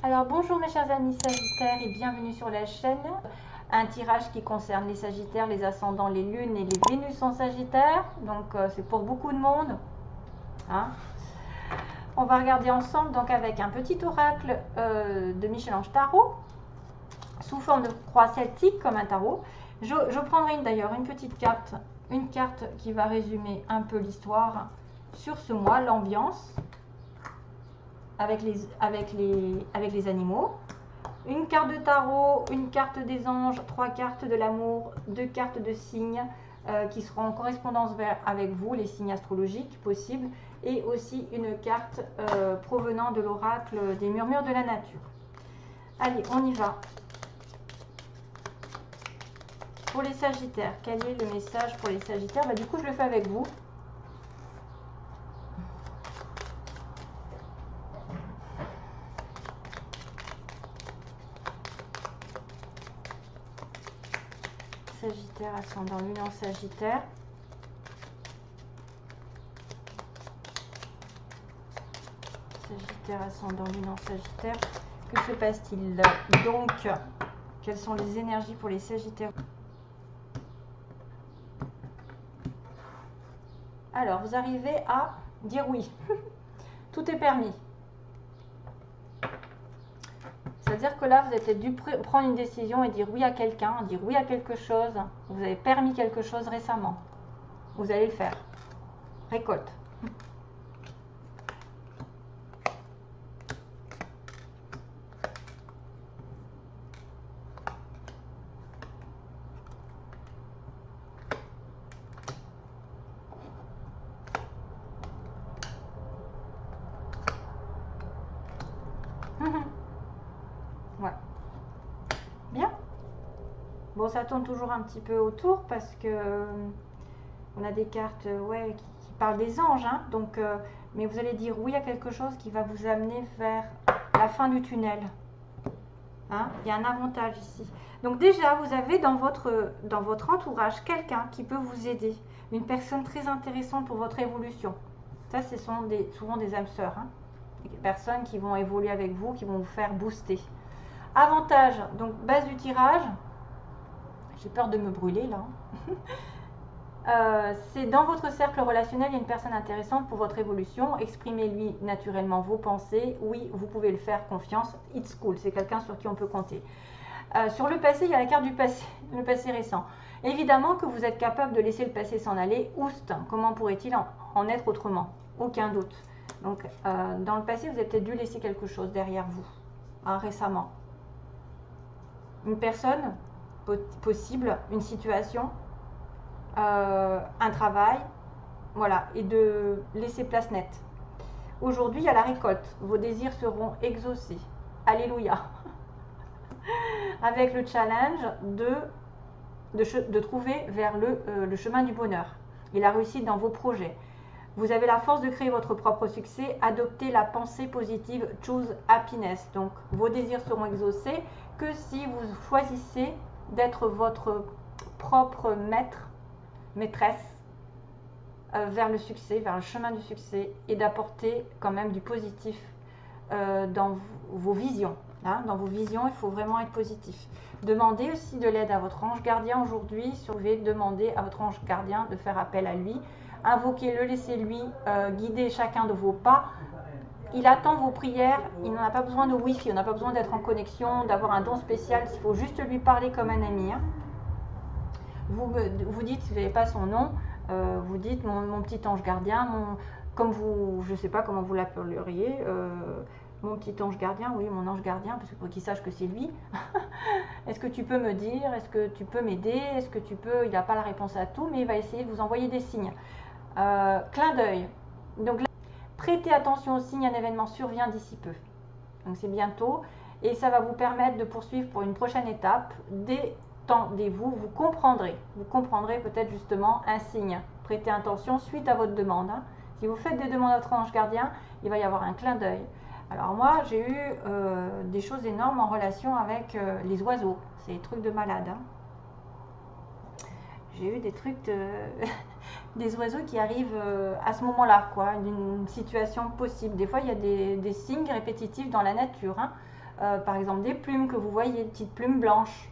Alors bonjour mes chers amis Sagittaires et bienvenue sur la chaîne. Un tirage qui concerne les Sagittaires, les ascendants, les lunes et les Vénus en Sagittaire. Donc c'est pour beaucoup de monde. Hein. On va regarder ensemble donc avec un petit oracle de Michel-Ange Tarot sous forme de croix celtique comme un tarot. Je prendrai d'ailleurs une petite carte, une carte qui va résumer un peu l'histoire sur ce mois, l'ambiance. Avec les animaux, une carte de tarot, une carte des anges, 3 cartes de l'amour, 2 cartes de signes qui seront en correspondance avec vous, les signes astrologiques possibles, et aussi une carte provenant de l'oracle des murmures de la nature. Allez, on y va. Pour les Sagittaires, quel est le message pour les Sagittaires? Du coup, je le fais avec vous. Sagittaire, ascendant lune en Sagittaire. Sagittaire, ascendant lune en Sagittaire. Que se passe-t-il donc? Quelles sont les énergies pour les Sagittaires? Alors, vous arrivez à dire oui. Tout est permis. C'est-à-dire que là, vous avez peut-être dû prendre une décision et dire oui à quelqu'un, dire oui à quelque chose. Vous avez permis quelque chose récemment. Vous allez le faire. Récolte. Ouais. Bien. Bon, ça tourne toujours un petit peu autour parce que on a des cartes qui parlent des anges. Hein, donc, mais vous allez dire oui à quelque chose qui va vous amener vers la fin du tunnel. Hein, il y a un avantage ici. Donc déjà, vous avez dans votre entourage quelqu'un qui peut vous aider. Une personne très intéressante pour votre évolution. Ça, ce sont souvent des âmes sœurs. Hein, des personnes qui vont évoluer avec vous, qui vont vous faire booster. Avantage, donc base du tirage. J'ai peur de me brûler là. C'est dans votre cercle relationnel, il y a une personne intéressante pour votre évolution. Exprimez-lui naturellement vos pensées. Oui, vous pouvez le faire, confiance. It's cool, c'est quelqu'un sur qui on peut compter. Sur le passé, il y a la carte du passé, le passé récent. Évidemment que vous êtes capable de laisser le passé s'en aller. Oust, comment pourrait-il en être autrement? Aucun doute. Donc, dans le passé, vous avez peut-être dû laisser quelque chose derrière vous, hein, récemment. Une personne possible, une situation, un travail, voilà, et de laisser place nette. Aujourd'hui, il y a la récolte. Vos désirs seront exaucés. Alléluia. Avec le challenge de trouver vers le chemin du bonheur et la réussite dans vos projets. Vous avez la force de créer votre propre succès. Adoptez la pensée positive. Choose happiness. Donc, vos désirs seront exaucés que si vous choisissez d'être votre propre maîtresse vers le succès, vers le chemin du succès, et d'apporter quand même du positif dans vos visions. Hein, dans vos visions, il faut vraiment être positif. Demandez aussi de l'aide à votre ange gardien aujourd'hui. Si vous pouvez demander à votre ange gardien de faire appel à lui. Invoquez-le, laissez-lui guider chacun de vos pas. Il attend vos prières, il n'en a pas besoin de wifi, il n'a pas besoin d'être en connexion, d'avoir un don spécial, il faut juste lui parler comme un ami. Hein. Vous dites, si vous n'avez pas son nom, vous dites mon petit ange gardien, comme vous, je ne sais pas comment vous l'appelleriez, mon petit ange gardien, oui, mon ange gardien, parce que pour qu'il sache que c'est lui. Est-ce que tu peux me dire, est-ce que tu peux m'aider, est-ce que tu peux, il n'a pas la réponse à tout, mais il va essayer de vous envoyer des signes. Clin d'œil. Donc là, prêtez attention aux signes, un événement survient d'ici peu. Donc c'est bientôt, et ça va vous permettre de poursuivre pour une prochaine étape. Détendez-vous, vous comprendrez peut-être justement un signe. Prêtez attention suite à votre demande. Hein. Si vous faites des demandes à votre ange gardien, il va y avoir un clin d'œil. Alors moi, j'ai eu des choses énormes en relation avec les oiseaux. C'est des trucs de malade. Hein. J'ai eu des trucs des oiseaux qui arrivent à ce moment-là, quoi, d'une situation possible. Des fois, il y a des signes répétitifs dans la nature. Hein. par exemple des plumes que vous voyez, des petites plumes blanches,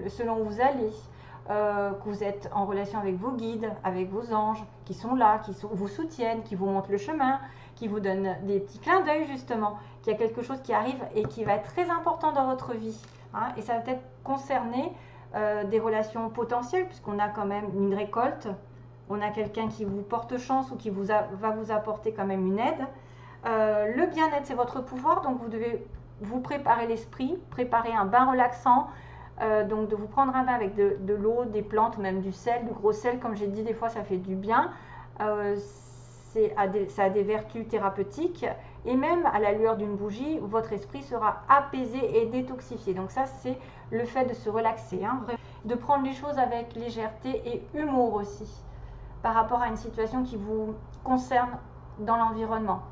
selon où vous allez, que vous êtes en relation avec vos guides, avec vos anges, qui sont là, vous soutiennent, qui vous montrent le chemin, qui vous donnent des petits clins d'œil justement, qu'il y a quelque chose qui arrive et qui va être très important dans votre vie. Hein, et ça va peut-être concerner des relations potentielles, puisqu'on a quand même une récolte, on a quelqu'un qui vous porte chance ou qui va vous apporter quand même une aide. Le bien-être, c'est votre pouvoir, donc vous devez vous préparer l'esprit, préparer un bain relaxant, donc de vous prendre un bain avec de l'eau, des plantes, même du sel, du gros sel, comme j'ai dit, des fois ça fait du bien. Ça a des vertus thérapeutiques, et même à la lueur d'une bougie, votre esprit sera apaisé et détoxifié. Donc ça, c'est le fait de se relaxer, hein, de prendre les choses avec légèreté et humour aussi, par rapport à une situation qui vous concerne dans l'environnement.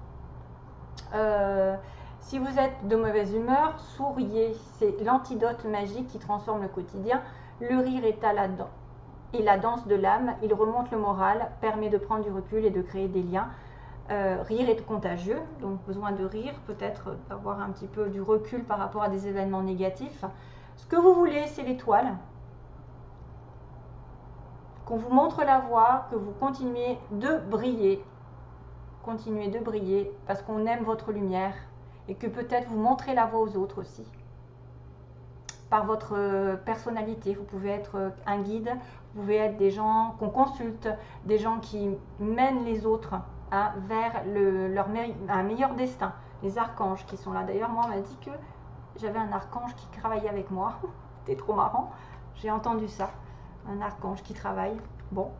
Si vous êtes de mauvaise humeur, souriez, c'est l'antidote magique qui transforme le quotidien. Le rire est à la dent. Et la danse de l'âme, il remonte le moral, permet de prendre du recul et de créer des liens. Rire est contagieux, donc besoin de rire, peut-être d'avoir un petit peu du recul par rapport à des événements négatifs. Ce que vous voulez, c'est l'étoile. Qu'on vous montre la voie, que vous continuez de briller. Continuez de briller parce qu'on aime votre lumière et que peut-être vous montrez la voie aux autres aussi. Par votre personnalité, vous pouvez être un guide, vous pouvez être des gens qu'on consulte, des gens qui mènent les autres vers un meilleur destin. Les archanges qui sont là. D'ailleurs, moi, on m'a dit que j'avais un archange qui travaillait avec moi. C'était trop marrant. J'ai entendu ça. Un archange qui travaille. Bon.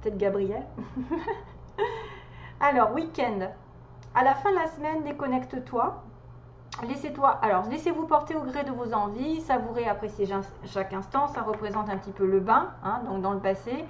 Peut-être Gabriel. Alors, week-end. À la fin de la semaine, déconnecte-toi. Laissez-vous porter au gré de vos envies, savourez, appréciez chaque instant. Ça représente un petit peu le bain, hein, donc dans le passé.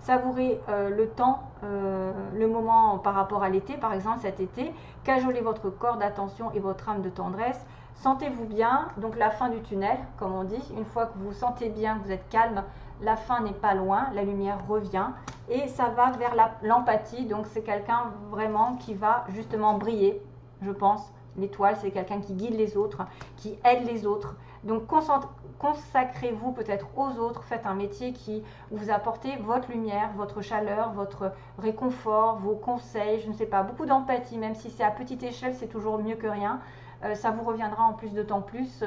Savourez le temps, le moment par rapport à l'été, par exemple cet été. Cajolez votre corps d'attention et votre âme de tendresse. Sentez-vous bien, donc la fin du tunnel, comme on dit. Une fois que vous vous sentez bien, que vous êtes calme, la fin n'est pas loin, la lumière revient. Et ça va vers l'empathie, donc c'est quelqu'un vraiment qui va justement briller, je pense. L'étoile, c'est quelqu'un qui guide les autres, qui aide les autres. Donc consacrez-vous peut-être aux autres, faites un métier qui vous apporte votre lumière, votre chaleur, votre réconfort, vos conseils, je ne sais pas, beaucoup d'empathie, même si c'est à petite échelle, c'est toujours mieux que rien. Ça vous reviendra en plus d'autant plus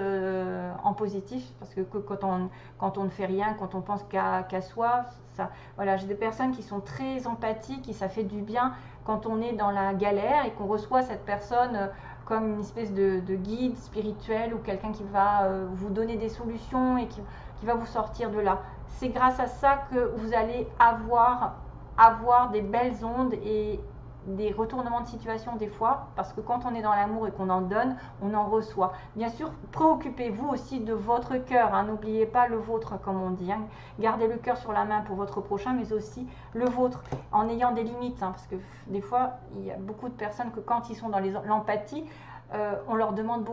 en positif, parce que quand on ne fait rien, quand on pense qu'à soi, voilà, j'ai des personnes qui sont très empathiques et ça fait du bien quand on est dans la galère et qu'on reçoit cette personne comme une espèce de guide spirituel ou quelqu'un qui va vous donner des solutions et qui va vous sortir de là. C'est grâce à ça que vous allez avoir des belles ondes et des retournements de situation des fois, parce que quand on est dans l'amour et qu'on en donne, on en reçoit. Bien sûr, préoccupez-vous aussi de votre cœur, hein, n'oubliez pas le vôtre comme on dit, hein. Gardez le cœur sur la main pour votre prochain, mais aussi le vôtre, en ayant des limites, hein, parce que des fois, il y a beaucoup de personnes que quand ils sont dans l'empathie, on leur demande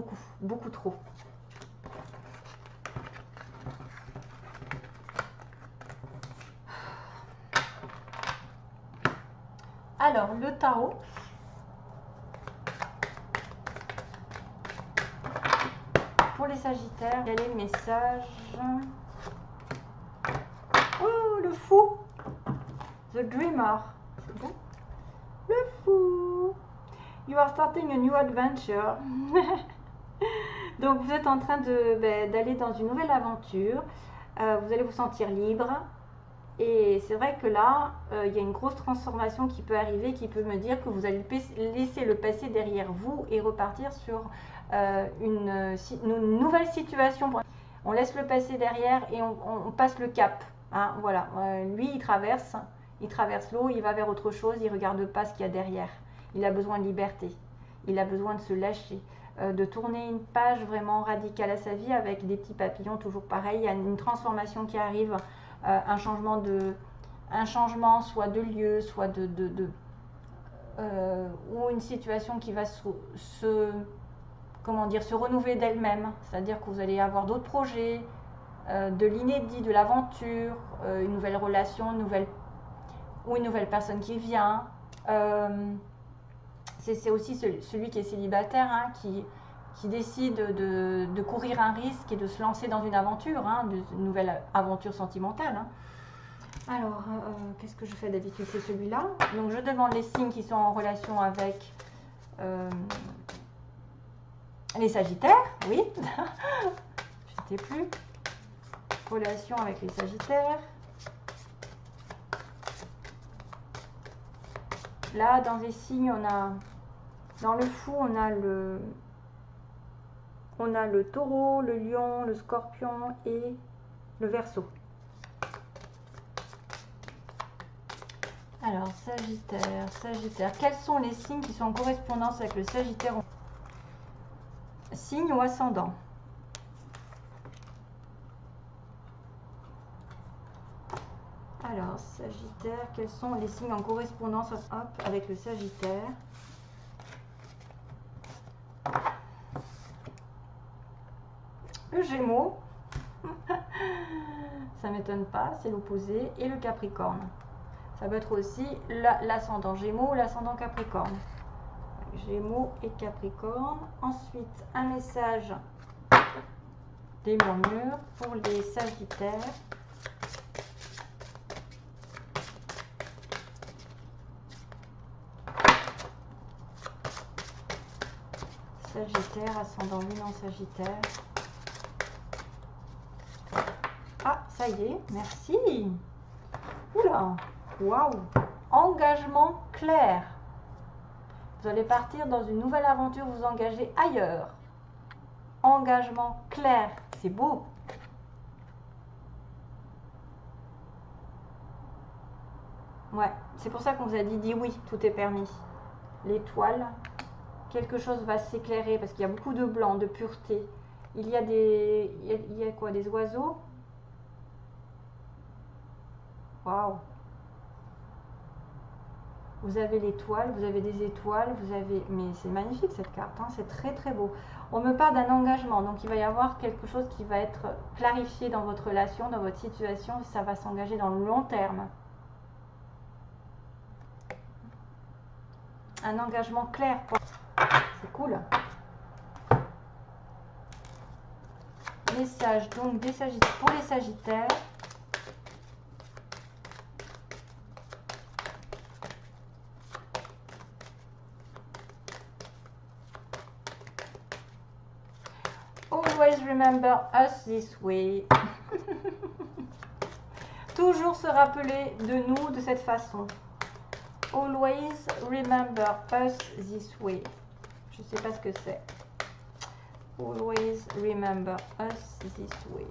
beaucoup trop. Alors, le tarot. Pour les Sagittaires, quel est le message? Oh, le fou! The Dreamer. C'est bon? Le fou! You are starting a new adventure. Donc, vous êtes en train d'aller dans une nouvelle aventure. Vous allez vous sentir libre. Et c'est vrai que là, il y a une grosse transformation qui peut arriver, qui peut me dire que vous allez laisser le passé derrière vous et repartir sur une nouvelle situation. On laisse le passé derrière et on passe le cap. Hein, voilà. Lui, il traverse l'eau, il va vers autre chose, il ne regarde pas ce qu'il y a derrière. Il a besoin de liberté, il a besoin de se lâcher, de tourner une page vraiment radicale à sa vie avec des petits papillons, toujours pareil. Il y a une transformation qui arrive. Un changement soit de lieu, soit ou une situation qui va se renouveler d'elle-même, c'est-à-dire que vous allez avoir d'autres projets, de l'inédit, de l'aventure, une nouvelle relation, une nouvelle personne qui vient. C'est aussi celui qui est célibataire, hein, qui qui décide de courir un risque et de se lancer dans une aventure, hein, une nouvelle aventure sentimentale. Hein. Alors, qu'est-ce que je fais d'habitude? C'est celui-là. Donc, je demande les signes qui sont en relation avec les Sagittaires. Oui, je ne sais plus. Relation avec les Sagittaires. Là, dans les signes, on a, dans le fou, on a le taureau, le lion, le scorpion et le verseau. Alors, Sagittaire. Quels sont les signes qui sont en correspondance avec le Sagittaire? Signe ou ascendant? Alors, Sagittaire, quels sont les signes en correspondance avec le Sagittaire? Le Gémeaux, ça m'étonne pas, c'est l'opposé, et le Capricorne. Ça peut être aussi l'ascendant Gémeaux ou l'ascendant Capricorne. Gémeaux et Capricorne. Ensuite, un message des murmures pour les Sagittaires. Sagittaire, ascendant Lune en Sagittaire. Ah, ça y est, merci. Oula, waouh. Engagement clair. Vous allez partir dans une nouvelle aventure, vous engager ailleurs. Engagement clair, c'est beau. Ouais, c'est pour ça qu'on vous a dit oui, tout est permis. L'étoile, quelque chose va s'éclairer parce qu'il y a beaucoup de blanc, de pureté. Il y a il y a quoi, des oiseaux? Waouh. Vous avez l'étoile, vous avez des étoiles, vous avez... Mais c'est magnifique cette carte, hein, c'est très très beau. On me parle d'un engagement, donc il va y avoir quelque chose qui va être clarifié dans votre relation, dans votre situation, ça va s'engager dans le long terme. Un engagement clair, c'est cool. Message donc des Sagittaires, pour les Sagittaires. Always remember us this way. Toujours se rappeler de nous de cette façon. Always remember us this way. Je ne sais pas ce que c'est. Always remember us this way.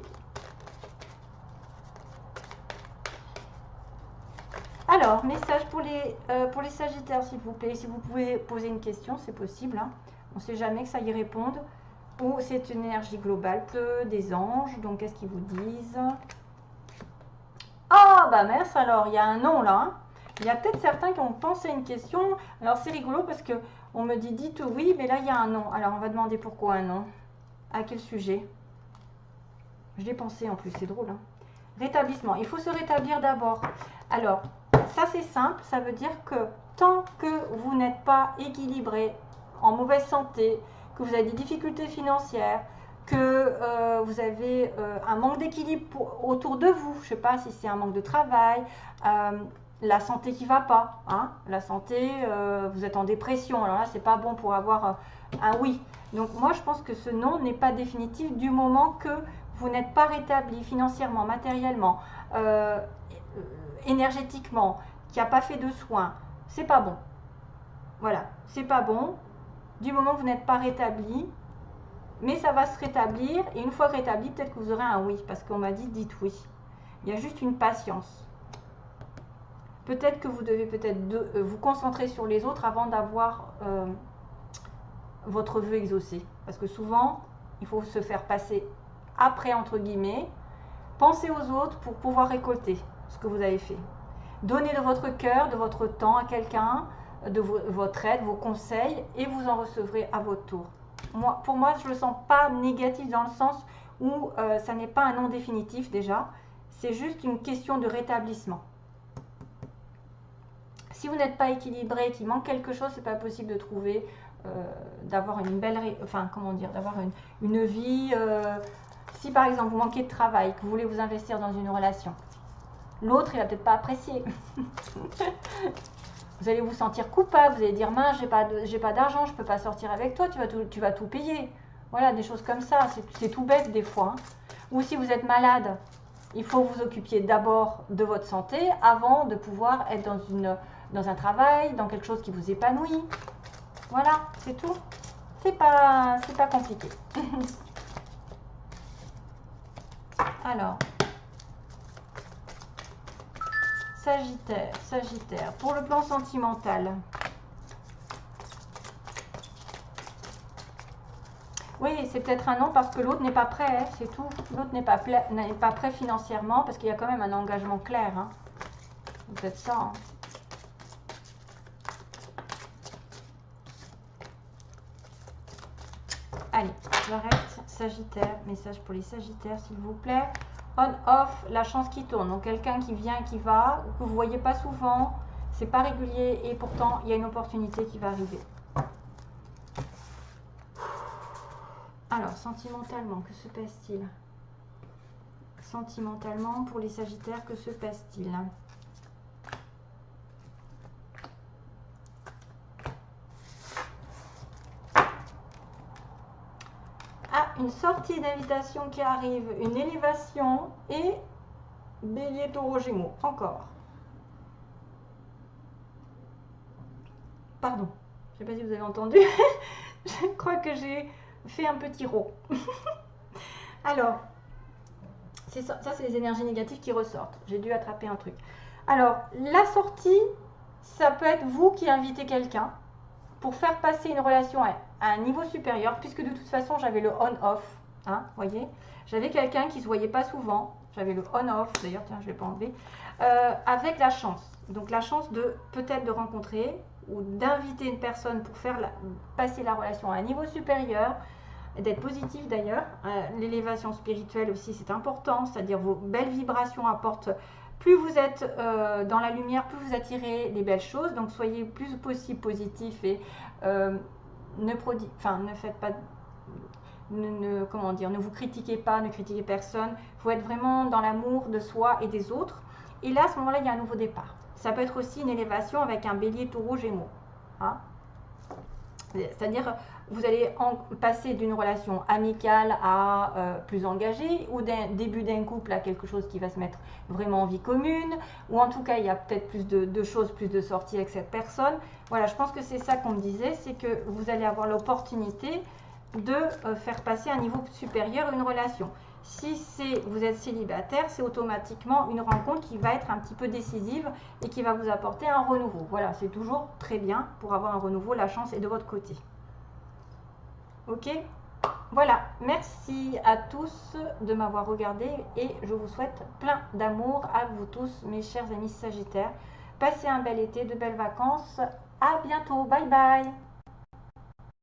Alors, message pour les Sagittaires, s'il vous plaît. Si vous pouvez poser une question, c'est possible. Hein. On ne sait jamais que ça y réponde. Ou c'est une énergie globale, des anges. Donc, qu'est-ce qu'ils vous disent? Ah, bah mince, alors, il y a un nom là. Hein. Il y a peut-être certains qui ont pensé à une question. Alors, c'est rigolo parce que on me dit dites oui, mais là, il y a un nom. Alors, on va demander pourquoi un nom. À quel sujet? Je l'ai pensé en plus, c'est drôle. Hein. Rétablissement. Il faut se rétablir d'abord. Alors, ça, c'est simple. Ça veut dire que tant que vous n'êtes pas équilibré, en mauvaise santé, que vous avez des difficultés financières, que vous avez un manque d'équilibre autour de vous, je ne sais pas si c'est un manque de travail, la santé qui ne va pas, hein, la santé, vous êtes en dépression, alors là, c'est pas bon pour avoir un oui. Donc moi, je pense que ce non n'est pas définitif du moment que vous n'êtes pas rétabli financièrement, matériellement, énergétiquement, qui n'a pas fait de soins, c'est pas bon. Voilà, c'est pas bon. Du moment que vous n'êtes pas rétabli, mais ça va se rétablir, et une fois rétabli, peut-être que vous aurez un oui, parce qu'on m'a dit dites oui. Il y a juste une patience. Peut-être que vous devez vous concentrer sur les autres avant d'avoir votre vœu exaucé. Parce que souvent, il faut se faire passer après, entre guillemets, penser aux autres pour pouvoir récolter ce que vous avez fait. Donnez de votre cœur, de votre temps à quelqu'un, de votre aide, vos conseils, et vous en recevrez à votre tour. Pour moi, je ne le sens pas négatif dans le sens où ça n'est pas un non définitif déjà, c'est juste une question de rétablissement. Si vous n'êtes pas équilibré, qu'il manque quelque chose, c'est pas possible de trouver d'avoir une belle, enfin comment dire, d'avoir une vie. Si par exemple vous manquez de travail, que vous voulez vous investir dans une relation, l'autre il va peut-être pas apprécier. Vous allez vous sentir coupable, vous allez dire mince, j'ai pas d'argent, je peux pas sortir avec toi, tu vas tout payer. Voilà, des choses comme ça, c'est tout bête des fois. Hein. Ou si vous êtes malade, il faut vous occupiez d'abord de votre santé avant de pouvoir être dans un travail, dans quelque chose qui vous épanouit. Voilà, c'est tout. C'est pas compliqué. Alors, Sagittaire, pour le plan sentimental. Oui, c'est peut-être un non parce que l'autre n'est pas prêt, hein, c'est tout. L'autre n'est pas prêt financièrement parce qu'il y a quand même un engagement clair. Hein. C'est peut-être ça. Hein. Allez, j'arrête. Sagittaire, message pour les Sagittaires s'il vous plaît. On-off, la chance qui tourne. Donc quelqu'un qui vient, qui va, que vous ne voyez pas souvent, c'est pas régulier et pourtant il y a une opportunité qui va arriver. Alors, sentimentalement, que se passe-t-il? Sentimentalement, pour les Sagittaires, que se passe-t-il? Ah, une sortie d'invitation qui arrive, une élévation et Bélier, Taureau, Gémeaux. Encore. Pardon, je ne sais pas si vous avez entendu. Je crois que j'ai fait un petit rot. Alors, ça c'est les énergies négatives qui ressortent. J'ai dû attraper un truc. Alors, la sortie, ça peut être vous qui invitez quelqu'un pour faire passer une relation à un niveau supérieur, puisque de toute façon, j'avais le on-off. Hein, voyez, j'avais quelqu'un qui ne se voyait pas souvent. J'avais le on-off, d'ailleurs, tiens, je ne l'ai pas enlevé. Avec la chance. Donc, la chance de peut-être de rencontrer ou d'inviter une personne pour faire passer la relation à un niveau supérieur, d'être positif d'ailleurs. L'élévation spirituelle aussi, c'est important, c'est-à-dire vos belles vibrations apportent, plus vous êtes dans la lumière, plus vous attirez les belles choses, donc soyez le plus possible positif et ne faites pas, comment dire, ne vous critiquez pas, ne critiquez personne, il faut être vraiment dans l'amour de soi et des autres, et là à ce moment-là il y a un nouveau départ. Ça peut être aussi une élévation avec un Bélier, Taureau, Gémeaux. Hein, c'est-à-dire, vous allez passer d'une relation amicale à plus engagée, ou d'un début d'un couple à quelque chose qui va se mettre vraiment en vie commune, ou en tout cas, il y a peut-être plus de choses, plus de sorties avec cette personne. Voilà, je pense que c'est ça qu'on me disait, c'est que vous allez avoir l'opportunité de faire passer à un niveau supérieur une relation. Si vous êtes célibataire, c'est automatiquement une rencontre qui va être un petit peu décisive et qui va vous apporter un renouveau. Voilà, c'est toujours très bien pour avoir un renouveau, la chance est de votre côté. Ok? Voilà, merci à tous de m'avoir regardé et je vous souhaite plein d'amour à vous tous, mes chers amis Sagittaires. Passez un bel été, de belles vacances. À bientôt, bye bye!